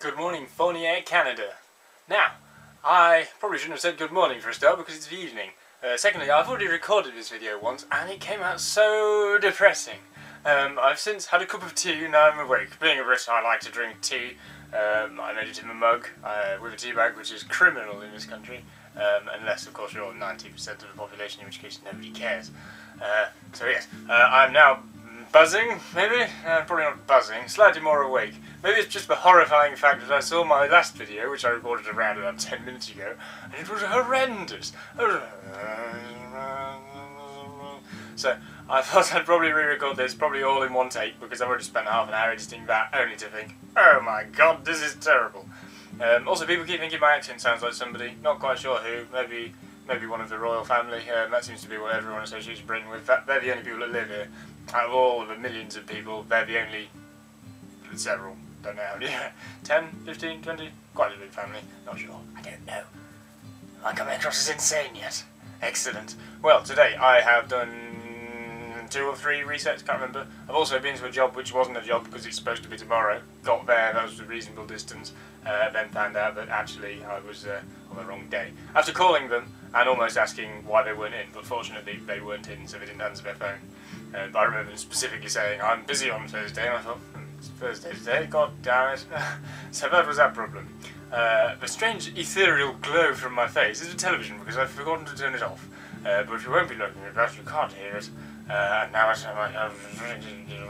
Good morning, Fornier, Canada. Now, I probably shouldn't have said good morning for a start because it's the evening. Secondly, I've already recorded this video once and it came out so depressing. I've since had a cup of tea and now I'm awake. Being a Brit, I like to drink tea. I made it in a mug with a tea bag, which is criminal in this country. Unless, of course, you're 90% of the population, in which case nobody cares. So yes, I'm now buzzing, maybe? Probably not buzzing, slightly more awake. Maybe it's just the horrifying fact that I saw my last video, which I recorded around about 10 minutes ago, and it was horrendous. So I thought I'd probably re-record this, probably all in one take, because I've already spent half an hour editing that, only to think, oh my god, this is terrible. Also, people keep thinking my accent sounds like somebody, not quite sure who, maybe one of the royal family. That seems to be what everyone associates Britain with. They're the only people that live here. Out of all of the millions of people, they're the only several, don't know how many, 10, 15, 20, quite a big family, not sure, I don't know. Am I coming across as insane yet? Excellent. Well, today I have done 2 or 3 resets, can't remember. I've also been to a job which wasn't a job because it's supposed to be tomorrow. Got there, that was a reasonable distance, then found out that actually I was on the wrong day. After calling them and almost asking why they weren't in, but fortunately they weren't in, so they didn't answer their phone. But I remember them specifically saying, I'm busy on Thursday, and I thought, it's Thursday today, god damn it. So that was that problem. The strange ethereal glow from my face is a television because I've forgotten to turn it off. But if you won't be looking at that, you can't hear it. And now it's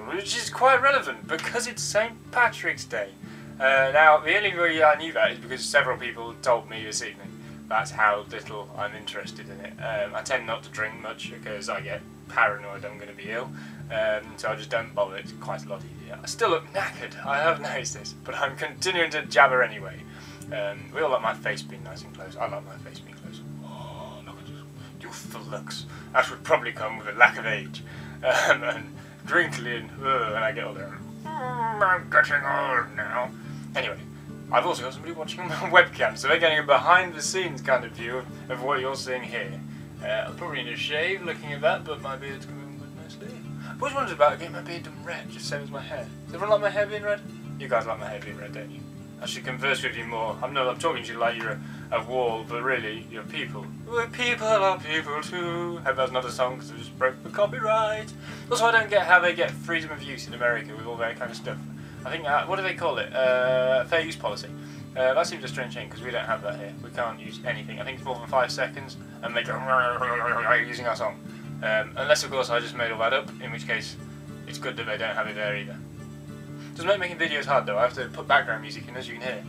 which is quite relevant because it's St. Patrick's Day. Now, the only way I knew that is because several people told me this evening. That's how little I'm interested in it. I tend not to drink much because I get paranoid I'm going to be ill, so I just don't bother. It's quite a lot easier. I still look knackered, I have noticed this, but I'm continuing to jabber anyway. We all like my face being nice and close. I like my face being close. Oh, look at this youthful looks. That would probably come with a lack of age. And wrinkly and when I get older. I'm getting old now. Anyway, I've also got somebody watching on my webcam, so they're getting a behind-the-scenes kind of view of what you're seeing here. I'm probably in a shave looking at that, but my beard's coming good nicely. I've always wondered about getting my beard done red, just same as my hair. Does everyone like my hair being red? You guys like my hair being red, don't you? I should converse with you more. I'm talking to you like you're a wall, but really, you're people. We're people are people too. Hope that's not a song, because I just broke the copyright. Also, I don't get how they get freedom of use in America with all that kind of stuff. I think, what do they call it? Fair use policy. That seems a strange thing because we don't have that here. We can't use anything. I think it's more than 5 seconds and they go using our song. Unless, of course, I just made all that up, in which case it's good that they don't have it there either. Doesn't make making videos hard though. I have to put background music in, as you can hear.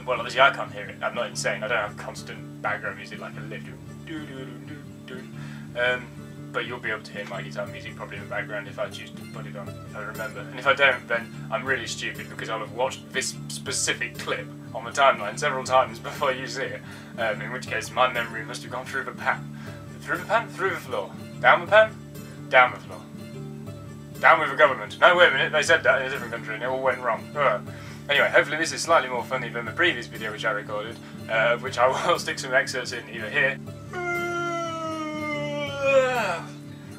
Well, obviously I can't hear it. I'm not insane. I don't have constant background music like a lift. But you'll be able to hear my guitar music probably in the background if I choose to put it on, if I remember. And if I don't, then I'm really stupid because I'll have watched this specific clip on the timeline several times before you see it. In which case my memory must have gone through the pan. Through the pan? Through the floor. Down the pan? Down the floor. Down with the government. No, wait a minute, they said that in a different country and it all went wrong. Anyway, hopefully this is slightly more funny than the previous video which I recorded, which I will stick some excerpts in either here,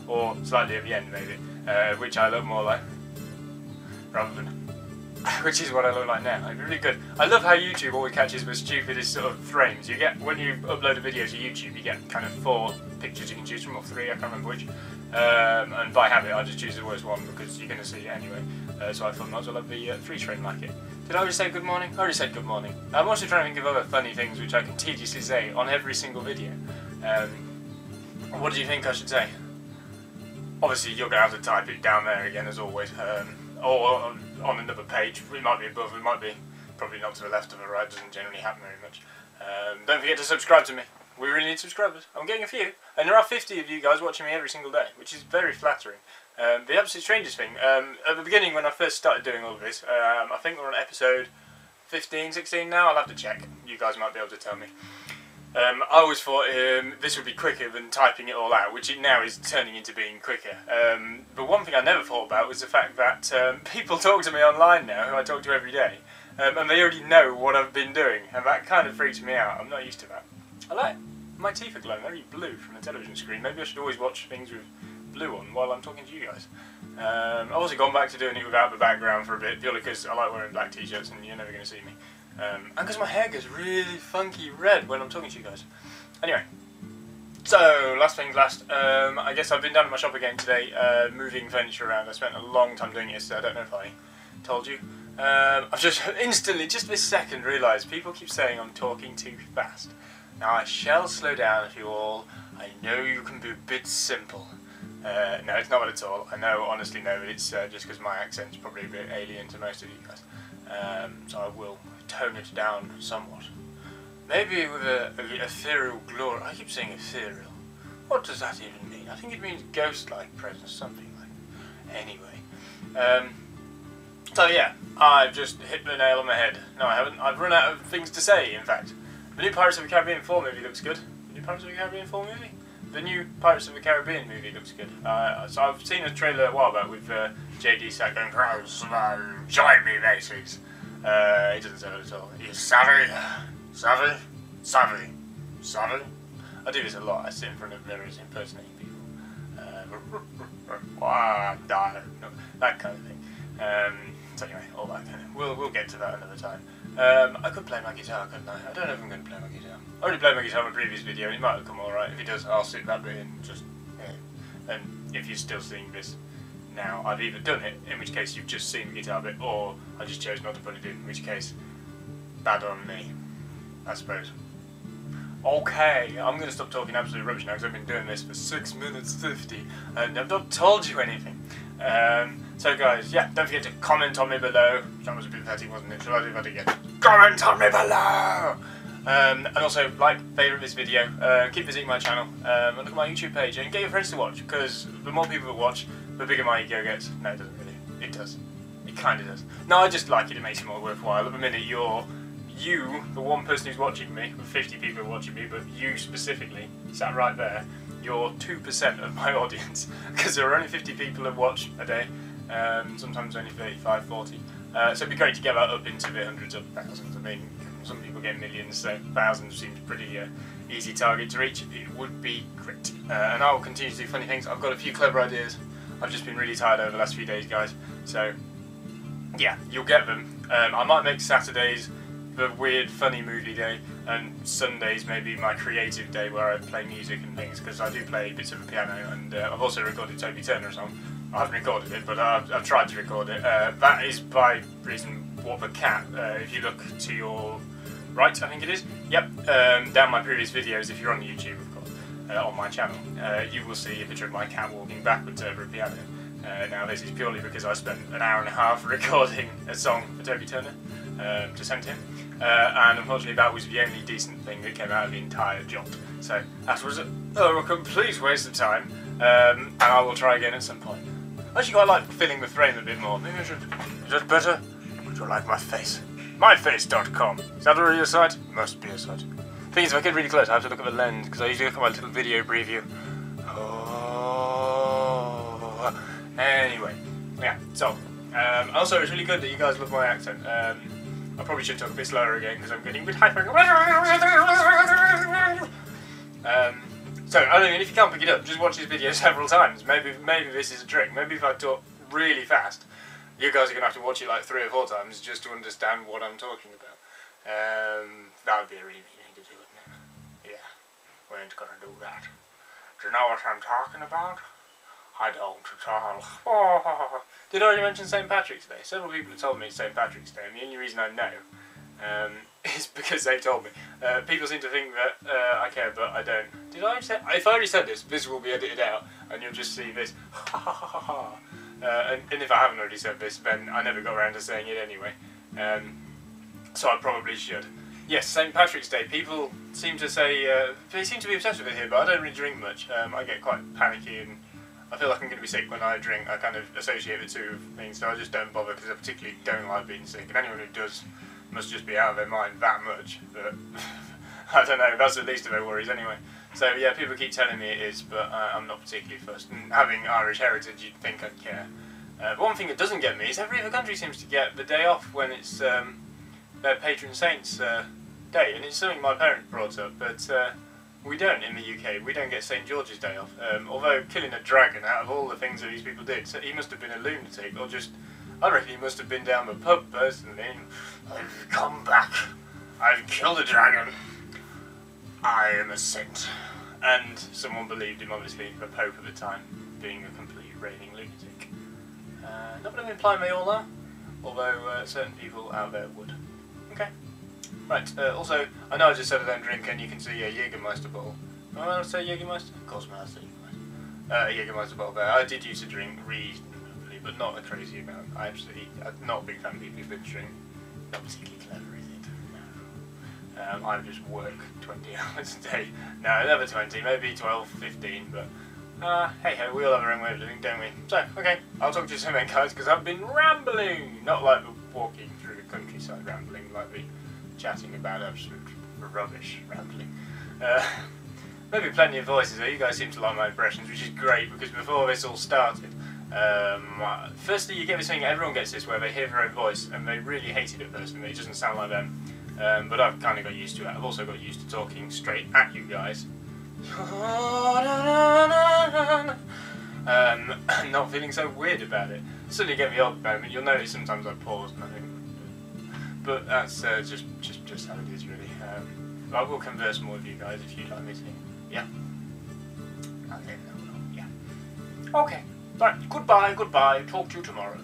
or slightly at the end maybe, which I look more like, rather than, which is what I look like now. It's really good. I love how YouTube always catches the stupidest sort of frames. You get, when you upload a video to YouTube, you get kind of 4 pictures you can choose from, or 3, I can't remember which. And by habit I just choose the worst one because you're going to see it anyway. So I thought I might as well have the freeze frame like it. Did I already say good morning? I already said good morning. I'm also trying to think of other funny things which I can tediously say on every single video. What do you think I should say? Obviously you're going to have to type it down there again as always, or on another page. It might be above, it might be probably not to the left or the right, doesn't generally happen very much. Don't forget to subscribe to me. We really need subscribers. I'm getting a few, and there are 50 of you guys watching me every single day, which is very flattering. The absolute strangest thing, at the beginning when I first started doing all of this, I think we're on episode 15, 16 now, I'll have to check. You guys might be able to tell me. I always thought this would be quicker than typing it all out, which it now is turning into being quicker. But one thing I never thought about was the fact that people talk to me online now, who I talk to every day, and they already know what I've been doing, and that kind of freaks me out. I'm not used to that. I like my teeth are glowing very blue from the television screen. Maybe I should always watch things with blue one while I'm talking to you guys. I've also gone back to doing it without the background for a bit, purely because I like wearing black t-shirts and you're never going to see me. And because my hair goes really funky red when I'm talking to you guys. Anyway, so last things last, I guess I've been down at my shop again today, moving furniture around. I spent a long time doing it yesterday, I don't know if I told you. I've just instantly, just this second, realised people keep saying I'm talking too fast. Now I shall slow down if you all. I know you can be a bit simple. No, it's not at all. I know, honestly, no, it's just because my accent's probably a bit alien to most of you guys. So I will tone it down somewhat. Maybe with a ethereal glory. I keep saying ethereal. What does that even mean? I think it means ghost-like presence, something like that. Anyway. So yeah, I've just hit the nail on the head. No, I haven't. I've run out of things to say, in fact. The new Pirates of the Caribbean 4 movie looks good. The new Pirates of the Caribbean 4 movie? The new Pirates of the Caribbean movie looks good. So I've seen a trailer a while back with JD sat going, join me, mateys. He doesn't say that at all. He's savvy, savvy, savvy, savvy. I do this a lot. I sit in front of mirrors impersonating people. That kind of thing. So anyway, all that kind of. We'll get to that another time. I could play my guitar, couldn't I? I don't know if I'm going to play my guitar. I already played my guitar in a previous video, and it might have come alright. If it does, I'll sit that bit in. Just, and if you're still seeing this now, I've either done it, in which case you've just seen the guitar bit, or I just chose not to put it in which case, bad on me, I suppose. Okay, I'm going to stop talking absolute rubbish now because I've been doing this for 6 minutes 50 and I've not told you anything. So guys, yeah, don't forget to comment on me below. That was a bit petty, wasn't it? Shall I do that again? Comment on me below! And also, like, favourite this video, keep visiting my channel, and look at my YouTube page and get your friends to watch, because the more people that watch, the bigger my ego gets. No, it doesn't really. It does. It kind of does. No, I just like it, it makes it more worthwhile. At the minute, you, the one person who's watching me, with 50 people watching me, but you specifically, sat right there, you're 2% of my audience, because there are only 50 people that watch a day, sometimes only 35, 40. So it'd be great to get that up into the hundreds of thousands. I mean, some people get millions, so thousands seems pretty easy target to reach. It would be great. And I will continue to do funny things. I've got a few clever ideas. I've just been really tired over the last few days, guys. So, yeah, you'll get them. I might make Saturdays the weird, funny movie day, and Sundays maybe my creative day where I play music and things, because I do play bits of the piano, and I've also recorded Toby Turner song. I haven't recorded it, but I've tried to record it. That is by reason what the cat, if you look to your right, I think it is, yep, down my previous videos, if you're on YouTube, of course, on my channel, you will see a picture of my cat walking backwards over a piano. Now this is purely because I spent an hour and a half recording a song for Toby Turner to send him, and unfortunately that was the only decent thing that came out of the entire job. So that was a complete waste of time, and I will try again at some point. I actually quite like filling the frame a bit more. Maybe I should. Is that better? Would you like my face? Myface.com. Is that already a site? Must be a site. Thing is, if I get really close, I have to look at the lens, because I usually look at my little video preview. Oh. Anyway, yeah, so, also it's really good that you guys love my accent. I probably should talk a bit slower again, because I'm getting a bit hyper. So, I mean, if you can't pick it up, just watch this video several times. Maybe this is a trick. Maybe if I talk really fast, you guys are going to have to watch it like 3 or 4 times just to understand what I'm talking about. That would be a really easy thing to do, wouldn't it? Yeah, we ain't going to do that. Do you know what I'm talking about? I don't at all. Oh. Did I already mention St. Patrick's Day? Several people have told me it's St. Patrick's Day, and the only reason I know is because they told me. People seem to think that I care, but I don't. Did I say? If I already said this, this will be edited out, and you'll just see this. And if I haven't already said this, then I never got around to saying it anyway. So I probably should. Yes, St. Patrick's Day. People seem to say they seem to be obsessed with it here, but I don't really drink much. I get quite panicky and I feel like I'm going to be sick when I drink. I kind of associate the two things, so I just don't bother because I particularly don't like being sick. And anyone who does must just be out of their mind that much. But I don't know, that's the least of their worries anyway. So yeah, people keep telling me it is, but I'm not particularly fussed. And having Irish heritage, you'd think I'd care. But one thing that doesn't get me is every other country seems to get the day off when it's their patron saint's day, and it's something my parents brought up, but We don't in the UK. We don't get St George's Day off. Although killing a dragon out of all the things that these people did, so he must have been a lunatic, or just, I reckon he must have been down the pub personally. I've come back. I've killed a dragon. I am a saint. And someone believed him, obviously, the Pope at the time, being a complete raving lunatic. Not that I'm implying they all are, although certain people out there would. Okay. Right, also, I know I just said I don't drink, and you can see a Jägermeister bottle. Am I allowed to say Jägermeister? Of course I'm allowed to say Jägermeister. A Jägermeister bottle there. I did used to drink reasonably, but not a crazy amount. I'm not a big fan of people who binge drink. Not particularly clever, is it? No. I just work 20 hours a day. No, never 20, maybe 12, 15, but hey ho, we all have our own way of living, don't we? So, okay, I'll talk to you soon then, guys, because I've been rambling! Not like the walking through the countryside rambling, like the chatting about absolute rubbish rambling. Maybe plenty of voices there. You guys seem to like my impressions, which is great, because before this all started, firstly you get this thing, everyone gets this, where they hear their own voice, and they really hate it at first, and it doesn't sound like them. But I've kind of got used to it. I've also got used to talking straight at you guys. Not feeling so weird about it. Certainly get the odd moment. You'll notice sometimes I pause and I think, but that's just how it is really. I will converse more with you guys if you'd like me to. Yeah. I'll let you know. Yeah. Okay. Right. Goodbye. Talk to you tomorrow.